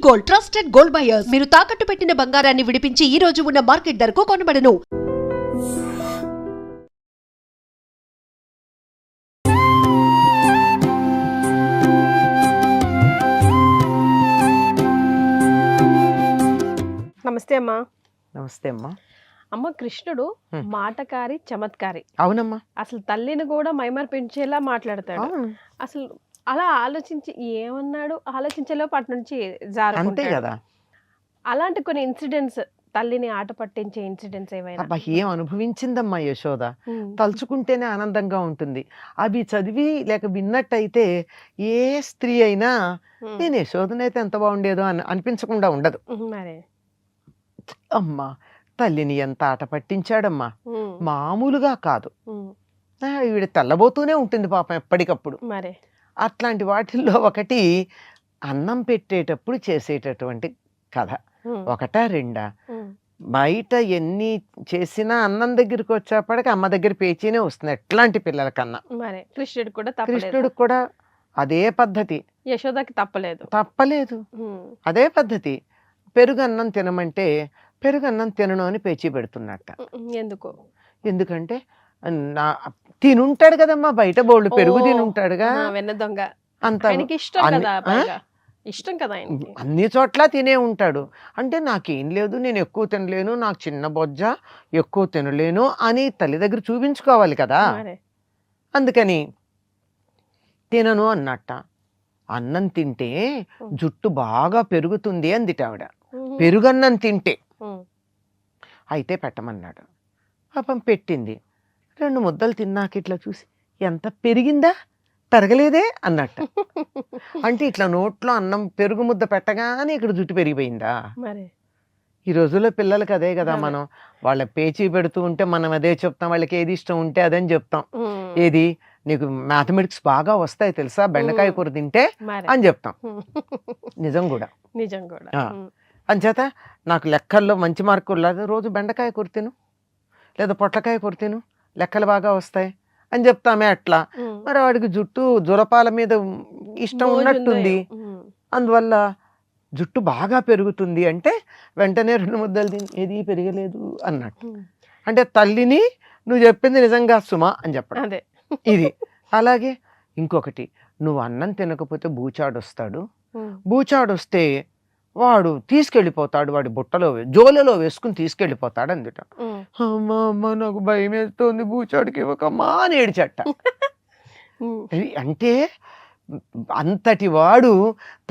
Gold, trusted gold buyers. మీరు తాకట్టు పెట్టిన బంగారాన్ని విడిపించి ఈ రోజు ఉన్న మార్కెట్ ధరకు కొనబడను. నమస్తే అమ్మా. నమస్తే అమ్మా. అమ్మ, కృష్ణుడు మాటకారి, చమత్కారి. అవునమ్మా. అసలు తల్లిని కూడా మైమర్పించేలా మాట్లాడతాడు. అసలు అలా ఆలోచించి ఏమన్నాడు ఆలోచించేలోపు అటు నుంచి అంతే కదా. అలాంటి కొన్ని ఇన్సిడెంట్స్, తల్లిని ఆట పట్టించే ఇన్సిడెంట్స్ ఏమైనా? అబ్బా, ఏం అనుభవించిందమ్మా యశోద. తలుచుకుంటేనే ఆనందంగా ఉంటుంది. అవి చదివి లేక విన్నట్టయితే ఏ స్త్రీ అయినా నేను యశోదనైతే ఎంత బాగుండేదో అనిపించకుండా ఉండదు. మరే అమ్మా, తల్లిని ఎంత ఆట పట్టించాడమ్మా, మామూలుగా కాదు. ఈవిడ తెల్లబోతూనే ఉంటుంది పాపం ఎప్పటికప్పుడు. మరే అట్లాంటి వాటిల్లో ఒకటి అన్నం పెట్టేటప్పుడు చేసేటటువంటి కథ. ఒకటా రెండా? బయట ఎన్ని చేసినా అన్నం దగ్గరికి వచ్చేప్పటికి అమ్మ దగ్గర పేచీనే వస్తుంది ఎట్లాంటి పిల్లల కన్నా. మరే కృష్ణుడికి కూడా అదే పద్ధతి. యశోదకి తప్పలేదు. అదే పద్ధతి. పెరుగన్నం తినమంటే పెరుగన్నం తినను అని పేచీ పెడుతున్నట్ట. ఎందుకంటే తినుంటాడు కదమ్మా, బయట బోళ్ళు పెరుగు తినుంటాడుగా. అంత ఇష్టం కదా, అన్ని చోట్ల తినే ఉంటాడు. అంటే నాకేం లేదు, నేను ఎక్కువ తినలేను, నాకు చిన్న బొజ్జ, ఎక్కువ తినలేను అని తల్లి దగ్గర చూపించుకోవాలి కదా. అందుకని తినను అన్నట్ట. అన్నం తింటే జుట్టు బాగా పెరుగుతుంది అందిట ఆవిడ, పెరుగన్నం తింటే. అయితే పెట్టమన్నాడు. పాపం పెట్టింది. 2 ముద్దలు తిన్నాక ఇట్లా చూసి, ఎంత పెరిగిందా, పెరగలేదే అన్నట్టు. అంటే ఇట్లా నోట్లో అన్నం పెరుగు ముద్ద పెట్టగానే ఇక్కడ జుట్టు పెరిగిపోయిందా? ఈ రోజుల్లో పిల్లలకి అదే కదా. మనం వాళ్ళ పేచీ పెడుతూ ఉంటే మనం అదే చెప్తాం, వాళ్ళకి ఏది ఇష్టం ఉంటే అదని చెప్తాం. ఏది నీకు మ్యాథమెటిక్స్ బాగా వస్తాయి తెలుసా, బెండకాయ కూర తింటే అని చెప్తాం. నిజం కూడా. అంచేత నాకు లెక్కల్లో మంచి మార్కులు లేదు, రోజు బెండకాయ కూర తిను లేదా పొట్లకాయ కూర తిను, లెక్కలు బాగా వస్తాయి అని చెప్తామే. అట్లా మరి వాడికి జుట్టు జురపాల మీద ఇష్టం ఉన్నట్టుంది. అందువల్ల జుట్టు బాగా పెరుగుతుంది అంటే వెంటనే 2 ముద్దలు తిని ఏది పెరగలేదు అన్నట్టు. అంటే తల్లిని నువ్వు చెప్పింది నిజంగా సుమా అని చెప్పడం ఇది. అలాగే ఇంకొకటి, నువ్వు అన్నం తినకపోతే బూచాడు వస్తాడు. బూచాడు వస్తే వాడు తీసుకెళ్ళిపోతాడు, వాడి బుట్టలో జోలలో వేసుకుని తీసుకెళ్ళిపోతాడు అందుట. అమ్మ నాకు భయం వేస్తుంది, బూచాడికి ఇవ్వకమ్మా అని ఏడిచట్ట. అంటే అంతటి వాడు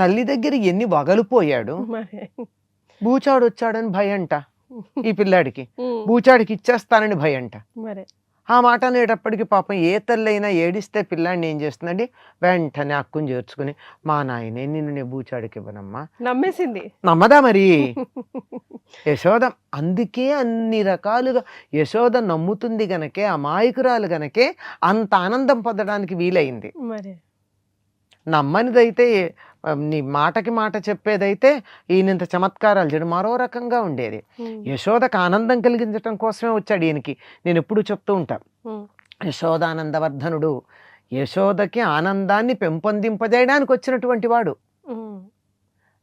తల్లి దగ్గర ఎన్ని వగలిపోయాడు. బూచాడు వచ్చాడని భయంట ఈ పిల్లాడికి, బూచాడికి ఇచ్చేస్తానని భయంట. ఆ మాట అనేటప్పటికి పాపం ఏ తల్లి అయినా ఏడిస్తే పిల్లాడిని ఏం చేస్తుందండి, వెంటనే అక్కుని చేర్చుకుని, మా నాయనే నిన్ను నేను బూచాడికి ఇవ్వనమ్మా. నమ్మేసింది. నమ్మదా మరి యశోద. అందుకే అన్ని రకాలుగా యశోద నమ్ముతుంది గనకే, అమాయకురాలు గనకే అంత ఆనందం పొందడానికి వీలైంది. నమ్మనిదైతే, నీ మాటకి మాట చెప్పేదైతే ఈయనంత చమత్కారాలు చేయడం మరో రకంగా ఉండేది. యశోదకు ఆనందం కలిగించడం కోసమే వచ్చాడు ఈయనకి. నేను ఎప్పుడు చెప్తూ ఉంటా, యశోదానందవర్ధనుడు యశోదకి ఆనందాన్ని పెంపొందింపజేయడానికి వచ్చినటువంటి వాడు.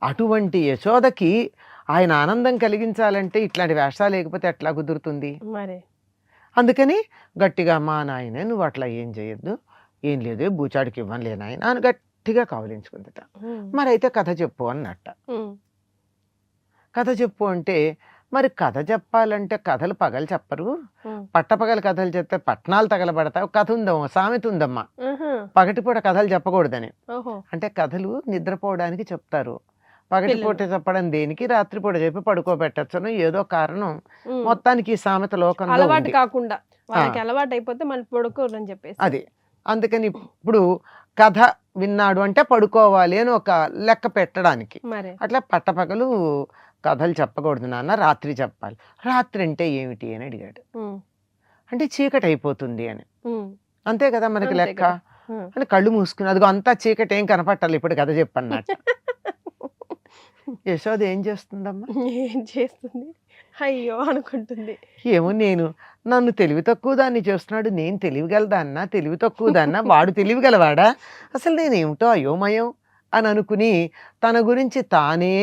అటువంటి యశోదకి ఆయన ఆనందం కలిగించాలంటే ఇట్లాంటి వేషాలు లేకపోతే ఎట్లా కుదురుతుంది? అందుకని గట్టిగా, మా నాయనే నువ్వు అట్లా ఏం చేయొద్దు, ఏం లేదు బూచాడికి ఇవ్వనులే నాయన అని గట్టిగా కావలించుకుందట. మరి అయితే కథ చెప్పు అన్నట్ట. కథ చెప్పు అంటే, మరి కథ చెప్పాలంటే కథలు పగలు చెప్పరు, పట్టపగలు కథలు చెప్తే పట్నాలు తగలబడతావు. కథ ఉందమ్మా, సామెత ఉందమ్మా, పగటిపూట కథలు చెప్పకూడదని. అంటే కథలు నిద్రపోవడానికి చెప్తారు, పగటిపూట చెప్పడం దేనికి, రాత్రిపూట చెప్పి పడుకోబెట్టచ్చును, ఏదో కారణం. మొత్తానికి ఈ సామెత లోకంలో అలవాటు కాకుండా అలవాటు అయిపోతే మళ్ళీ పడుకోరని చెప్పేసి అది. అందుకని ఇప్పుడు కథ విన్నాడు అంటే పడుకోవాలి అని ఒక లెక్క పెట్టడానికి. అట్లా పట్టపగలు కథలు చెప్పకూడదు నాన్న, రాత్రి చెప్పాలి. రాత్రి అంటే ఏమిటి అని అడిగాడు. అంటే చీకటి అయిపోతుంది అని. అంతే కదా మనకి లెక్క. అని కళ్ళు మూసుకుని, అదిగో అంతా చీకటి, ఏం కనపట్టాలి ఇప్పుడు కథ చెప్పన్నట్టు. యశోద ఏం చేస్తుందమ్మా? ఏం చేస్తుంది, అయ్యో అనుకుంటుంది. ఏమో, నన్ను తెలివి తక్కువ దాన్ని చేస్తున్నాడు, నేను తెలివిగలదాన్నా, తెలివి తక్కువ దాన్నా, వాడు తెలివిగలవాడా, అసలు నేనేమిటో అయోమయం అని అనుకుని తన గురించి తానే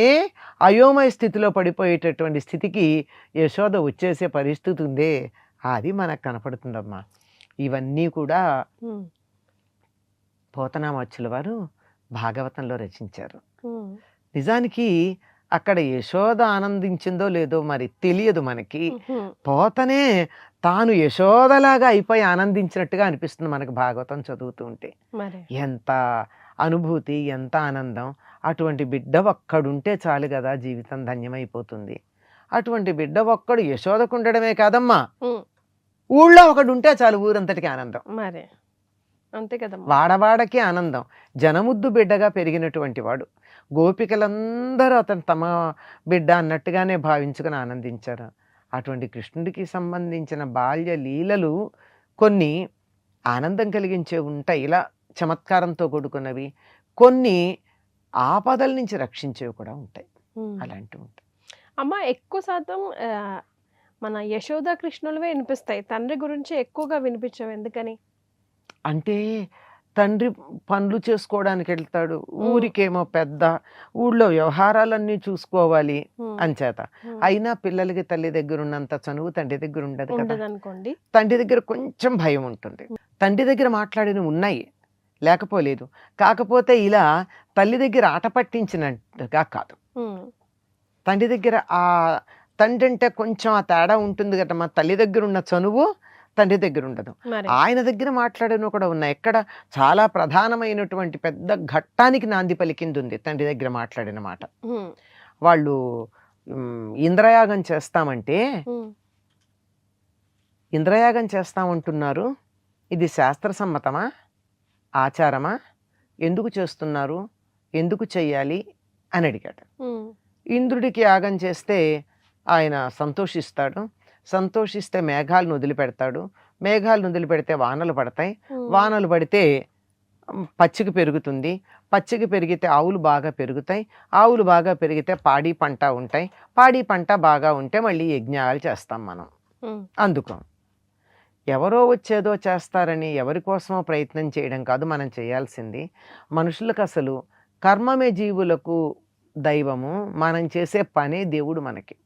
అయోమయ స్థితిలో పడిపోయేటటువంటి స్థితికి యశోద వచ్చేసే పరిస్థితి ఉందే, అది మనకు కనపడుతుందమ్మా. ఇవన్నీ కూడా పోతనామాచ్యుల వారు భాగవతంలో రచించారు. నిజానికి అక్కడ యశోద ఆనందించిందో లేదో మరి తెలియదు మనకి. పోతనే తాను యశోదలాగా అయిపోయి ఆనందించినట్టుగా అనిపిస్తుంది మనకు భాగవతం చదువుతూ ఉంటే. ఎంత అనుభూతి, ఎంత ఆనందం. అటువంటి బిడ్డ ఒక్కడుంటే చాలు కదా, జీవితం ధన్యమైపోతుంది. అటువంటి బిడ్డ ఒక్కడు యశోదకు ఉండడమే కాదమ్మా, ఊళ్ళో ఒకడు ఉంటే చాలు, ఊరంతటికి ఆనందం. మరి అంతే కదా, వాడవాడకి ఆనందం. జనముద్దు బిడ్డగా పెరిగినటువంటి వాడు. గోపికలందరూ అతను తమ బిడ్డ అన్నట్టుగానే భావించుకుని ఆనందించారు. అటువంటి కృష్ణుడికి సంబంధించిన బాల్య లీలలు కొన్ని ఆనందం కలిగించే ఉంటాయి, ఇలా చమత్కారంతో కూడుకున్నవి. కొన్ని ఆపదల నుంచి రక్షించేవి కూడా ఉంటాయి, అలాంటివి ఉంటాయి. అమ్మ ఎక్కువ శాతం మన యశోద కృష్ణులవే వినిపిస్తాయి, తండ్రి గురించి ఎక్కువగా వినిపించవు. ఎందుకని అంటే తండ్రి పనులు చేసుకోవడానికి వెళ్తాడు, ఊరికేమో పెద్ద, ఊళ్ళో వ్యవహారాలన్నీ చూసుకోవాలి అంచేత. అయినా పిల్లలకి తల్లి దగ్గర ఉన్నంత చనువు తండ్రి దగ్గర ఉండదు కదా అనుకోండి. తండ్రి దగ్గర కొంచెం భయం ఉంటుంది. తండ్రి దగ్గర మాట్లాడినవి ఉన్నాయి, లేకపోలేదు. కాకపోతే ఇలా తల్లి దగ్గర ఆట పట్టించినట్టుగా కాదు. తండ్రి దగ్గర ఆ తండ్రి అంటే కొంచెం ఆ తేడా ఉంటుంది కదా. మా తల్లి దగ్గర ఉన్న చనువు తండ్రి దగ్గర ఉండదు. ఆయన దగ్గర మాట్లాడిన కూడా ఉన్నాయి. ఎక్కడ చాలా ప్రధానమైనటువంటి పెద్ద ఘట్టానికి నాంది పలికింది ఉంది తండ్రి దగ్గర మాట్లాడిన మాట. వాళ్ళు ఇంద్రయాగం చేస్తామంటే, ఇంద్రయాగం చేస్తామంటున్నారు, ఇది శాస్త్రసమ్మతమా, ఆచారమా, ఎందుకు చేస్తున్నారు, ఎందుకు చెయ్యాలి అని అడిగాడు. ఇంద్రుడికి యాగం చేస్తే ఆయన సంతోషిస్తాడు. సంతోషిస్తే మేఘాలను వదిలిపెడతాడు. మేఘాలను వదిలిపెడితే వానలు పడతాయి. వానలు పడితే పచ్చిక పెరుగుతుంది. పచ్చిక పెరిగితే ఆవులు బాగా పెరుగుతాయి. ఆవులు బాగా పెరిగితే పాడి పంట ఉంటాయి. పాడి పంట బాగా ఉంటే మళ్ళీ యజ్ఞాలు చేస్తాం మనం. అందుకు ఎవరో వచ్చేదో చేస్తారని ఎవరి కోసమో ప్రయత్నం చేయడం కాదు మనం చేయాల్సింది. మనుషులకు అసలు కర్మమే జీవులకు దైవము. మనం చేసే పనే దేవుడు మనకి.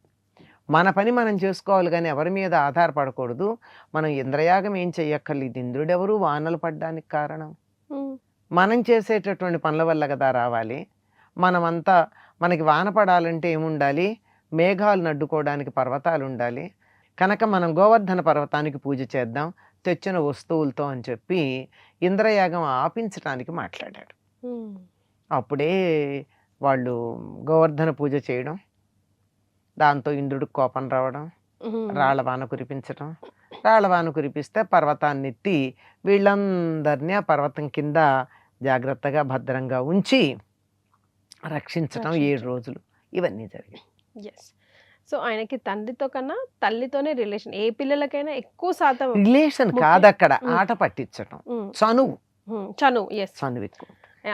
మన పని మనం చేసుకోవాలి కానీ ఎవరి మీద ఆధారపడకూడదు. మనం ఇంద్రయాగం ఏం చెయ్యక్కర్లేదు. ఇంద్రుడెవరు వానలు పడ్డానికి కారణం మనం చేసేటటువంటి పనుల వల్ల కదా రావాలి. మనమంతా మనకి వాన పడాలంటే ఏముండాలి, మేఘాలు అడ్డుకోవడానికి పర్వతాలు ఉండాలి. కనుక మనం గోవర్ధన పర్వతానికి పూజ చేద్దాం తెచ్చిన వస్తువులతో అని చెప్పి ఇంద్రయాగం ఆపించడానికి మాట్లాడాడు. అప్పుడే వాళ్ళు గోవర్ధన పూజ చేయడం, దాంతో ఇంద్రుడికి కోపం రావడం, రాళ్లవాన కురిపించడం. రాళ్లవాన కురిపిస్తే పర్వతాన్ని ఎత్తి వీళ్ళందరినీ ఆ పర్వతం కింద జాగ్రత్తగా భద్రంగా ఉంచి రక్షించడం 7 రోజులు ఇవన్నీ జరిగాయి. సో ఆయనకి తండ్రితో కన్నా తల్లితోనే రిలేషన్. ఏ పిల్లలకైనా ఎక్కువ శాతం రిలేషన్ కాదు, అక్కడ ఆట పట్టించడం, చనువు. చనువు ఎక్కువ.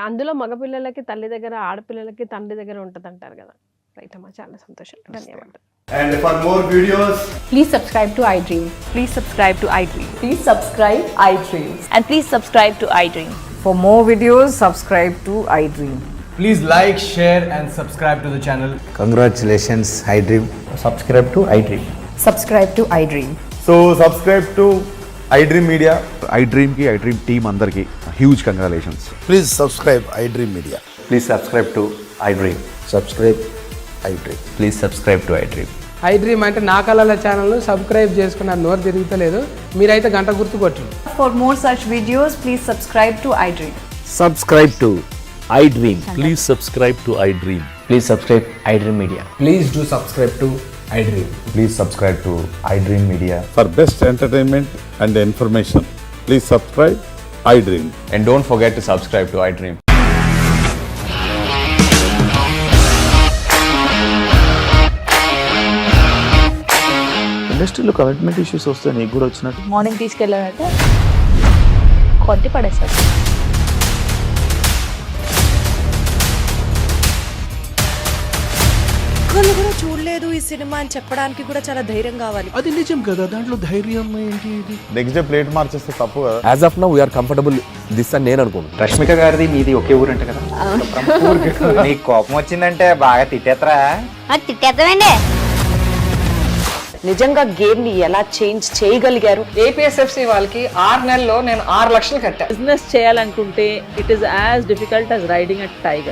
అందులో మగపిల్లలకి తల్లి దగ్గర, ఆడపిల్లలకి తండ్రి దగ్గర ఉంటది అంటారు కదా. రైట్ అమ్మా, చాలా సంతోషం, ధన్యవాదాలు. And for more videos, please subscribe to iDream. Please subscribe to iDream. Please subscribe iDream. And please subscribe to iDream. For more videos, subscribe to iDream. please like, share and subscribe to the channel. Congratulations, iDream. Subscribe to iDream. Subscribe to iDream. So subscribe to iDream Media. iDream team andarki huge congratulations. Please subscribe iDream Media. Please subscribe to iDream. Subscribe iDream. Please subscribe to iDream. iDream అంటే నా కళల ఛానల్ను subscribe చేసుకున్న నోరు తిరుగుతలేదు, మీరైతే గంట గుర్తు కొట్టండి. For more such videos, please subscribe to iDream. Subscribe to iDream. Please subscribe to iDream. Please subscribe iDream Media. Please do subscribe to iDream. Please subscribe to iDream Media. For best entertainment and information, please subscribe iDream. And don't forget to subscribe to iDream. ఇండస్ట్రీలో commitment issues వస్తే నీకు కూడా వచ్చినట్టు morning తీసుకెళ్ళారంటే కొట్టి పడేస్తారు. వాళ్ళు కూడా చూడలేదు ఈ సినిమా అని చెప్పడానికి కూడా చాలా ధైర్యం కావాలి. అది నిజం కదా, దాంట్లో ధైర్యం ఏంటి? ఇది నెక్స్ట్ డే ప్లేట్ మార్చేస్తే తప్పు కదా. As of now we are comfortable this అని నేను అనుకుంటున్నాను. రష్మిక గారిది మీది ఒకే ఊరంట కదా. నీకు కోపం వచ్చిందంటే బాగా తిట్టేత్తరా? తిట్టేద్దామండి. నిజంగా గేమ్ ని ఎలా చేంజ్ చేయగలిగారు? ఏపీఎస్ఎఫ్సి వాళ్ళకి 6 నెలల్లో నేను 6 లక్షలు కట్టా. బిజినెస్ చేయాలనుకుంటే it is as difficult as riding a tiger.